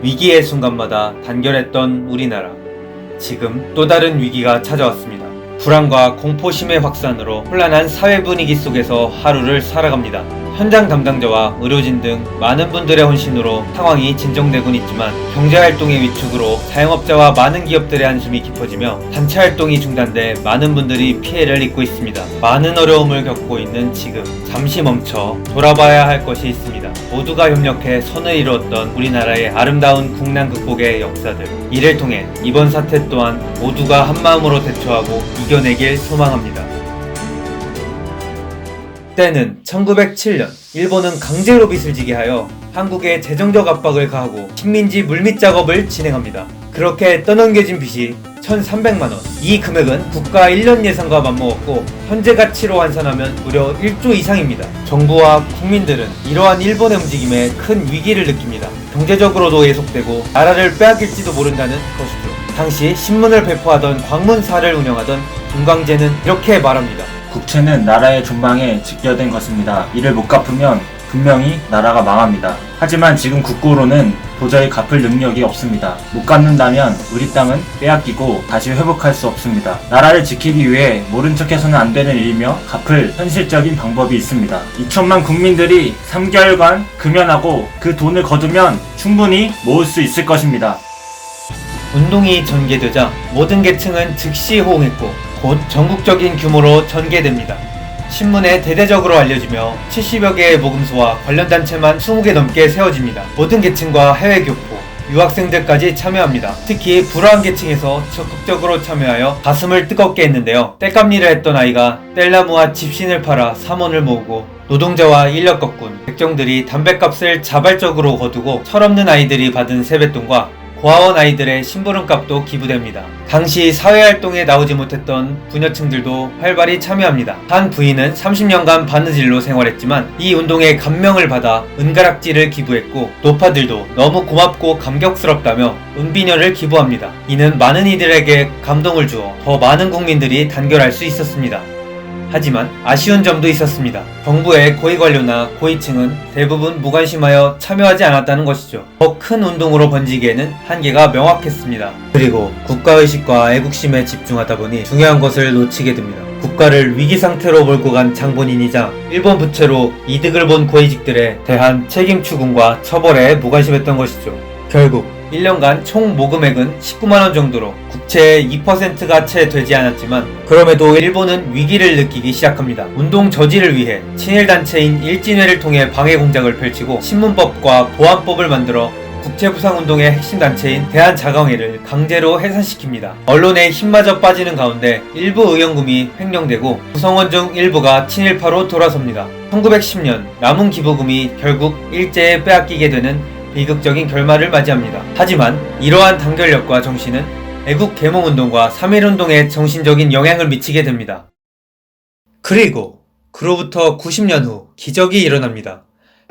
위기의 순간마다 단결했던 우리나라. 지금 또 다른 위기가 찾아왔습니다. 불안과 공포심의 확산으로 혼란한 사회 분위기 속에서 하루를 살아갑니다. 현장 담당자와 의료진 등 많은 분들의 헌신으로 상황이 진정되곤 있지만 경제활동의 위축으로 자영업자와 많은 기업들의 한숨이 깊어지며 단체 활동이 중단돼 많은 분들이 피해를 입고 있습니다. 많은 어려움을 겪고 있는 지금 잠시 멈춰 돌아봐야 할 것이 있습니다. 모두가 협력해 선을 이루었던 우리나라의 아름다운 국난 극복의 역사들, 이를 통해 이번 사태 또한 모두가 한마음으로 대처하고 이겨내길 소망합니다. 때는 1907년, 일본은 강제로 빚을 지게 하여 한국에 재정적 압박을 가하고 식민지 물밑 작업을 진행합니다. 그렇게 떠넘겨진 빚이 1,300만원. 이 금액은 국가 1년 예산과 맞먹었고 현재 가치로 환산하면 무려 1조 이상입니다. 정부와 국민들은 이러한 일본의 움직임에 큰 위기를 느낍니다. 경제적으로도 예속되고 나라를 빼앗길지도 모른다는 것이죠. 당시 신문을 배포하던 광문사를 운영하던 김광재는 이렇게 말합니다. 국채는 나라의 존망에 직결된 것입니다. 이를 못 갚으면 분명히 나라가 망합니다. 하지만 지금 국고로는 도저히 갚을 능력이 없습니다. 못 갚는다면 우리 땅은 빼앗기고 다시 회복할 수 없습니다. 나라를 지키기 위해 모른 척해서는 안 되는 일이며 갚을 현실적인 방법이 있습니다. 2천만 국민들이 3개월간 금연하고 그 돈을 거두면 충분히 모을 수 있을 것입니다. 운동이 전개되자 모든 계층은 즉시 호응했고 곧 전국적인 규모로 전개됩니다. 신문에 대대적으로 알려지며 70여 개의 모금소와 관련 단체만 20개 넘게 세워집니다. 모든 계층과 해외 교포, 유학생들까지 참여합니다. 특히 불우한 계층에서 적극적으로 참여하여 가슴을 뜨겁게 했는데요. 땔감일을 했던 아이가 뗄나무와 집신을 팔아 삼원을 모으고 노동자와 인력 거꾼, 백정들이 담뱃값을 자발적으로 거두고 철없는 아이들이 받은 세뱃돈과 고아원 아이들의 심부름값도 기부됩니다. 당시 사회활동에 나오지 못했던 부녀층들도 활발히 참여합니다. 한 부인은 30년간 바느질로 생활했지만 이 운동에 감명을 받아 은가락지를 기부했고 노파들도 너무 고맙고 감격스럽다며 은비녀를 기부합니다. 이는 많은 이들에게 감동을 주어 더 많은 국민들이 단결할 수 있었습니다. 하지만 아쉬운 점도 있었습니다. 정부의 고위관료나 고위층은 대부분 무관심하여 참여하지 않았다는 것이죠. 더 큰 운동으로 번지기에는 한계가 명확했습니다. 그리고 국가의식과 애국심에 집중하다 보니 중요한 것을 놓치게 됩니다. 국가를 위기 상태로 몰고 간 장본인이자 일본 부채로 이득을 본 고위직들에 대한 책임 추궁과 처벌에 무관심했던 것이죠. 결국 1년간 총 모금액은 19만원 정도로 국채의 2%가 채 되지 않았지만 그럼에도 일본은 위기를 느끼기 시작합니다. 운동 저지를 위해 친일단체인 일진회를 통해 방해 공작을 펼치고 신문법과 보안법을 만들어 국채부상운동의 핵심 단체인 대한자강회를 강제로 해산시킵니다. 언론의 힘마저 빠지는 가운데 일부 의원금이 횡령되고 구성원 중 일부가 친일파로 돌아섭니다. 1910년 남은 기부금이 결국 일제에 빼앗기게 되는 비극적인 결말을 맞이합니다. 하지만 이러한 단결력과 정신은 애국 계몽운동과 3.1운동에 정신적인 영향을 미치게 됩니다. 그로부터 90년 후 기적이 일어납니다.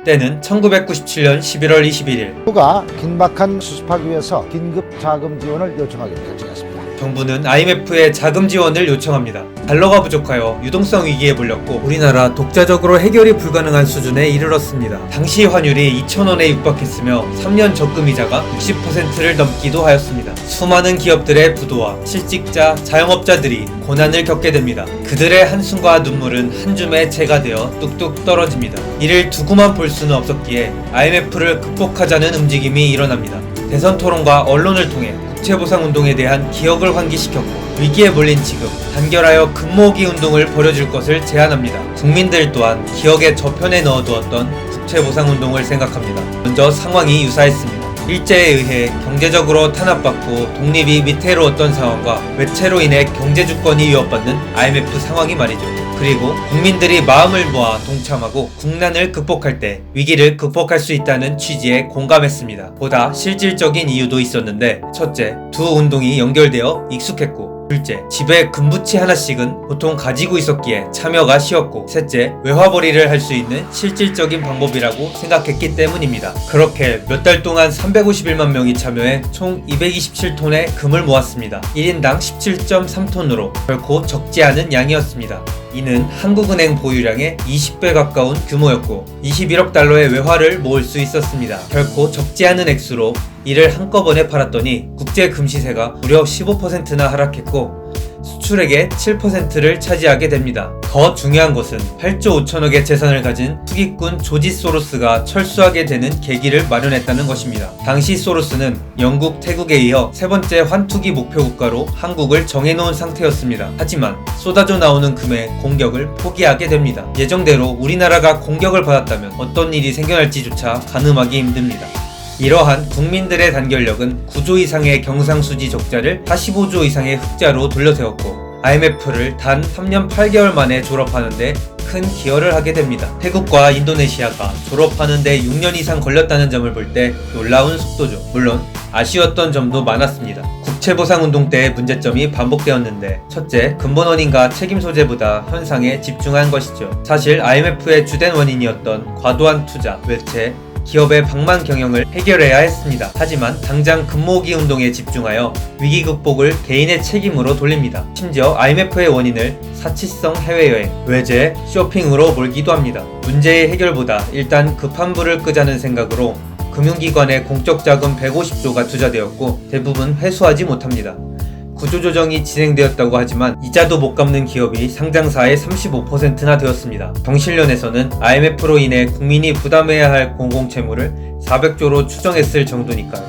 때는 1997년 11월 21일 정부가 긴박한 수습하기 위해서 긴급 자금 지원을 요청하기로 결정했습니다. 정부는 IMF에 자금 지원을 요청합니다. 달러가 부족하여 유동성 위기에 몰렸고 우리나라 독자적으로 해결이 불가능한 수준에 이르렀습니다. 당시 환율이 2,000원에 육박했으며 3년 적금 이자가 60%를 넘기도 하였습니다. 수많은 기업들의 부도와 실직자, 자영업자들이 고난을 겪게 됩니다. 그들의 한숨과 눈물은 한 줌의 재가 되어 뚝뚝 떨어집니다. 이를 두고만 볼 수는 없었기에 IMF를 극복하자는 움직임이 일어납니다. 대선 토론과 언론을 통해 국채보상운동에 대한 기억을 환기시켰고 위기에 몰린 지금 단결하여 금모으기 운동을 벌여줄 것을 제안합니다. 국민들 또한 기억의 저편에 넣어두었던 국채보상운동을 생각합니다. 먼저 상황이 유사했습니다. 일제에 의해 경제적으로 탄압받고 독립이 위태로웠던 상황과 외채로 인해 경제주권이 위협받는 IMF 상황이 말이죠. 그리고 국민들이 마음을 모아 동참하고 국난을 극복할 때 위기를 극복할 수 있다는 취지에 공감했습니다. 보다 실질적인 이유도 있었는데 첫째, 두 운동이 연결되어 익숙했고 둘째, 집에 금부치 하나씩은 보통 가지고 있었기에 참여가 쉬웠고, 셋째, 외화벌이를 할 수 있는 실질적인 방법이라고 생각했기 때문입니다. 그렇게 몇 달 동안 351만 명이 참여해 총 227톤의 금을 모았습니다. 1인당 17.3톤으로 결코 적지 않은 양이었습니다. 이는 한국은행 보유량의 20배 가까운 규모였고 21억 달러의 외화를 모을 수 있었습니다. 결코 적지 않은 액수로 이를 한꺼번에 팔았더니 국제 금시세가 무려 15%나 하락했고 수출액의 7%를 차지하게 됩니다. 더 중요한 것은 8조 5천억의 재산을 가진 투기꾼 조지 소로스가 철수하게 되는 계기를 마련했다는 것입니다. 당시 소로스는 영국, 태국에 이어 세 번째 환투기 목표 국가로 한국을 정해놓은 상태였습니다. 하지만 쏟아져 나오는 금의 공격을 포기하게 됩니다. 예정대로 우리나라가 공격을 받았다면 어떤 일이 생겨날지조차 가늠하기 힘듭니다. 이러한 국민들의 단결력은 9조 이상의 경상수지 적자를 45조 이상의 흑자로 돌려세웠고 IMF를 단 3년 8개월 만에 졸업하는데 큰 기여를 하게 됩니다. 태국과 인도네시아가 졸업하는데 6년 이상 걸렸다는 점을 볼 때 놀라운 속도죠. 물론 아쉬웠던 점도 많았습니다. 국채보상운동 때의 문제점이 반복되었는데 첫째, 근본 원인과 책임 소재보다 현상에 집중한 것이죠. 사실 IMF의 주된 원인이었던 과도한 투자, 외채, 기업의 방만 경영을 해결해야 했습니다. 하지만 당장 금모으기 운동에 집중하여 위기 극복을 개인의 책임으로 돌립니다. 심지어 IMF의 원인을 사치성 해외여행, 외제, 쇼핑으로 몰기도 합니다. 문제의 해결보다 일단 급한 불을 끄자는 생각으로 금융기관에 공적 자금 150조가 투자되었고 대부분 회수하지 못합니다. 구조조정이 진행되었다고 하지만 이자도 못 갚는 기업이 상장사의 35%나 되었습니다. 경실련에서는 IMF로 인해 국민이 부담해야 할 공공채무를 400조로 추정했을 정도니까요.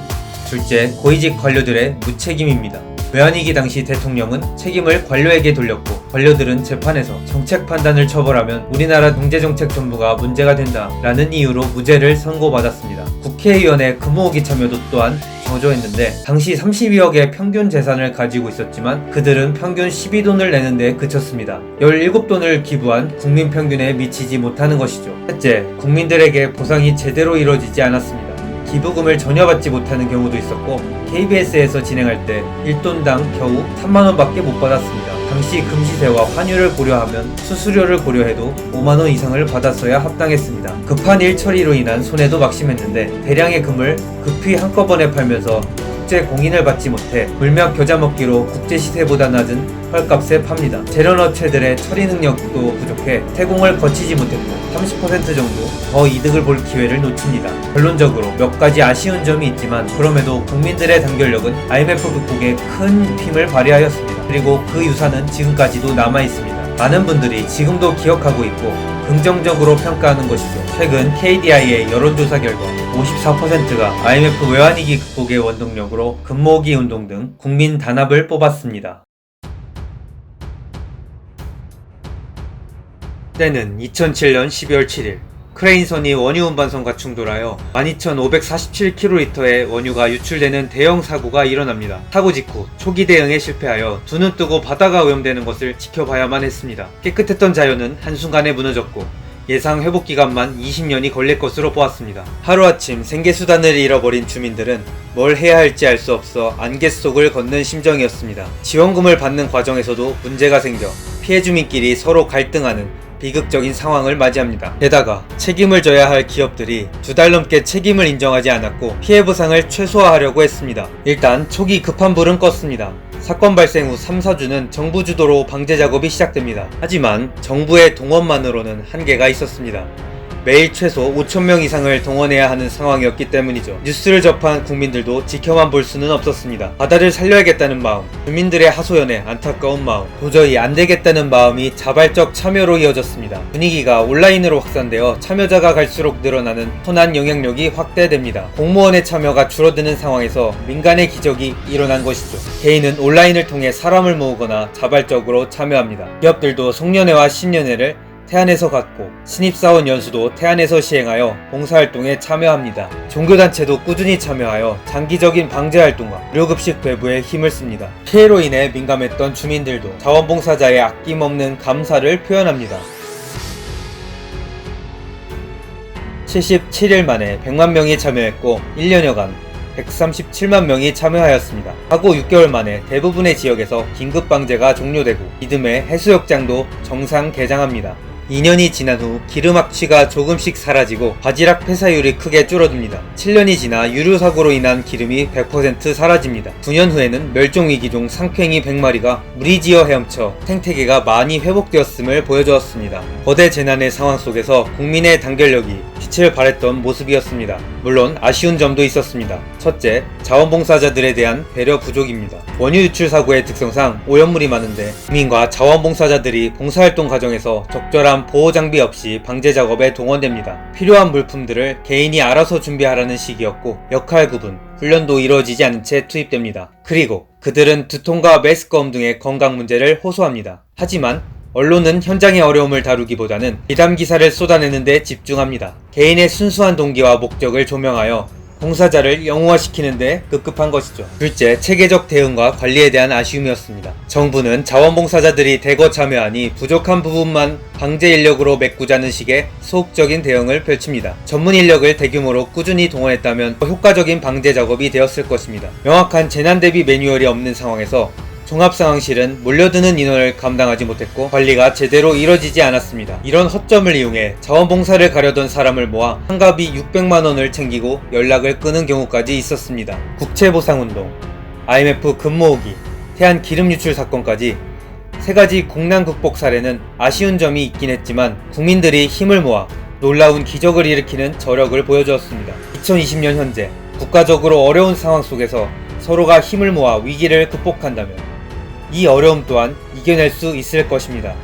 둘째, 고위직 관료들의 무책임입니다. 외환위기 당시 대통령은 책임을 관료에게 돌렸고 관료들은 재판에서 정책 판단을 처벌하면 우리나라 경제정책 전부가 문제가 된다 라는 이유로 무죄를 선고받았습니다. 국회의원의 금모으기 참여도 또한 저조했는데 당시 32억의 평균 재산을 가지고 있었지만 그들은 평균 12돈을 내는데 그쳤습니다. 17돈을 기부한 국민 평균에 미치지 못하는 것이죠. 셋째, 국민들에게 보상이 제대로 이루어지지 않았습니다. 기부금을 전혀 받지 못하는 경우도 있었고 KBS에서 진행할 때 1돈당 겨우 3만원밖에 못 받았습니다. 당시 금시세와 환율을 고려하면 수수료를 고려해도 5만원 이상을 받았어야 합당했습니다. 급한 일 처리로 인한 손해도 막심했는데 대량의 금을 급히 한꺼번에 팔면서 국제 공인을 받지 못해 물며 겨자 먹기로 국제 시세보다 낮은 헐값에 팝니다. 재련업체들의 처리 능력도 부족해 태공을 거치지 못했고 30% 정도 더 이득을 볼 기회를 놓칩니다. 결론적으로 몇 가지 아쉬운 점이 있지만 그럼에도 국민들의 단결력은 IMF 극복에 큰 힘을 발휘하였습니다. 그리고 그 유산은 지금까지도 남아있습니다. 많은 분들이 지금도 기억하고 있고 긍정적으로 평가하는 것이죠. 최근 KDI의 여론조사 결과 54%가 IMF 외환위기 극복의 원동력으로 금모으기 운동 등 국민 단합을 뽑았습니다. 때는 2007년 12월 7일 크레인선이 원유 운반선과 충돌하여 12,547km의 원유가 유출되는 대형 사고가 일어납니다. 사고 직후 초기 대응에 실패하여 두 눈 뜨고 바다가 오염되는 것을 지켜봐야만 했습니다. 깨끗했던 자연은 한순간에 무너졌고 예상 회복기간만 20년이 걸릴 것으로 보았습니다. 하루아침 생계수단을 잃어버린 주민들은 뭘 해야 할지 알 수 없어 안갯 속을 걷는 심정이었습니다. 지원금을 받는 과정에서도 문제가 생겨 피해 주민끼리 서로 갈등하는 비극적인 상황을 맞이합니다. 게다가 책임을 져야 할 기업들이 2달 넘게 책임을 인정하지 않았고 피해 보상을 최소화하려고 했습니다. 일단 초기 급한 불은 껐습니다. 사건 발생 후 3, 4주는 정부 주도로 방제 작업이 시작됩니다. 하지만 정부의 동원만으로는 한계가 있었습니다. 매일 최소 5,000명 이상을 동원해야 하는 상황이었기 때문이죠. 뉴스를 접한 국민들도 지켜만 볼 수는 없었습니다. 바다를 살려야겠다는 마음, 주민들의 하소연에 안타까운 마음, 도저히 안되겠다는 마음이 자발적 참여로 이어졌습니다. 분위기가 온라인으로 확산되어 참여자가 갈수록 늘어나는 선한 영향력이 확대됩니다. 공무원의 참여가 줄어드는 상황에서 민간의 기적이 일어난 것이죠. 개인은 온라인을 통해 사람을 모으거나 자발적으로 참여합니다. 기업들도 송년회와 신년회를 태안에서 갖고 신입사원 연수도 태안에서 시행하여 봉사활동에 참여합니다. 종교단체도 꾸준히 참여하여 장기적인 방제활동과 무료급식 배부에 힘을 씁니다. 피해로 인해 민감했던 주민들도 자원봉사자의 아낌없는 감사를 표현합니다. 77일 만에 100만 명이 참여했고 1년여간 137만 명이 참여하였습니다. 하고 6개월 만에 대부분의 지역에서 긴급방제가 종료되고 이듬해 해수욕장도 정상 개장합니다. 2년이 지난 후 기름 악취가 조금씩 사라지고 바지락 폐사율이 크게 줄어듭니다. 7년이 지나 유류 사고로 인한 기름이 100% 사라집니다. 9년 후에는 멸종위기종 상쾌잉이 100마리가 무리지어 헤엄쳐 생태계가 많이 회복되었음을 보여주었습니다. 거대 재난의 상황 속에서 국민의 단결력이 빛을 발했던 모습이었습니다. 물론 아쉬운 점도 있었습니다. 첫째, 자원봉사자들에 대한 배려 부족입니다. 원유 유출 사고의 특성상 오염물이 많은데 국민과 자원봉사자들이 봉사활동 과정에서 적절한 보호 장비 없이 방제 작업에 동원됩니다. 필요한 물품들을 개인이 알아서 준비하라는 식이었고 역할 구분, 훈련도 이루어지지 않은 채 투입됩니다. 그리고 그들은 두통과 메스꺼움 등의 건강 문제를 호소합니다. 하지만 언론은 현장의 어려움을 다루기보다는 비담 기사를 쏟아내는 데 집중합니다. 개인의 순수한 동기와 목적을 조명하여 봉사자를 영웅화시키는 데 급급한 것이죠. 둘째, 체계적 대응과 관리에 대한 아쉬움이었습니다. 정부는 자원봉사자들이 대거 참여하니 부족한 부분만 방제 인력으로 메꾸자는 식의 소극적인 대응을 펼칩니다. 전문 인력을 대규모로 꾸준히 동원했다면 더 효과적인 방제 작업이 되었을 것입니다. 명확한 재난 대비 매뉴얼이 없는 상황에서 종합상황실은 몰려드는 인원을 감당하지 못했고 관리가 제대로 이뤄지지 않았습니다. 이런 허점을 이용해 자원봉사를 가려던 사람을 모아 한갑이 600만원을 챙기고 연락을 끊은 경우까지 있었습니다. 국채보상운동, IMF 금 모으기, 태안 기름 유출 사건까지 세 가지 국난 극복 사례는 아쉬운 점이 있긴 했지만 국민들이 힘을 모아 놀라운 기적을 일으키는 저력을 보여주었습니다. 2020년 현재 국가적으로 어려운 상황 속에서 서로가 힘을 모아 위기를 극복한다면 이 어려움 또한 이겨낼 수 있을 것입니다.